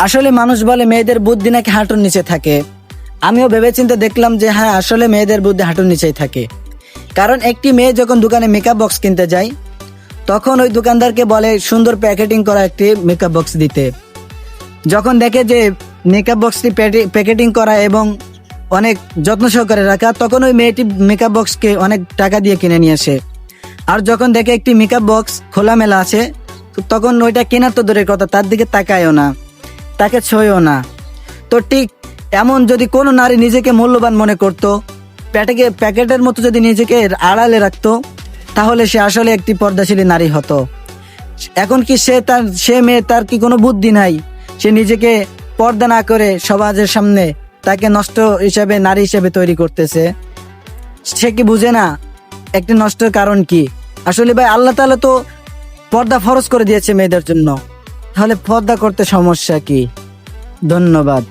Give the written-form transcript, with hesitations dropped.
আসলে মানুষ বলে মেয়েদের বুদ্ধি নাকি হাঁটুর নিচে থাকে। আমিও ভেবেচিন্তে দেখলাম যে হ্যাঁ, আসলে মেয়েদের বুদ্ধি হাঁটুর নিচেই থাকে। কারণ একটি মেয়ে যখন দোকানে মেকআপ বক্স কিনতে যায়, তখন ওই দোকানদারকে বলে সুন্দর প্যাকেটিং করা একটি মেকআপ বক্স দিতে। যখন দেখে যে মেকআপ বক্সটি প্যাকেটিং করা এবং অনেক যত্ন সহকারে রাখা, তখন ওই মেয়েটি মেকআপ বক্সকে অনেক টাকা দিয়ে কিনে নিয়ে আসে। আর যখন দেখে একটি মেকআপ বক্স খোলামেলা আছে, তো তখন ওইটা কেনার তো দূরের কথা, তার দিকে তাকায়ও না, তাকে ছোঁয়ও না। তো ঠিক এমন যদি কোনো নারী নিজেকে মূল্যবান মনে করতো, প্যাকেটের মতো যদি নিজেকে আড়ালে রাখতো, তাহলে সে আসলে একটি পর্দাশীলী নারী হতো। এখন কি সে মেয়ে, তার কি কোনো বুদ্ধি নাই? সে নিজেকে পর্দা না করে সমাজের সামনে তাকে নষ্ট হিসাবে, নারী হিসেবে তৈরি করতেছে। সে কি বুঝে না একটি নষ্টের কারণ কি? আসলে ভাই, আল্লাহ তাআলা তো পর্দা ফরজ করে দিয়েছে মেয়েদের জন্য, তাহলে পর্দা করতে সমস্যা কি? ধন্যবাদ।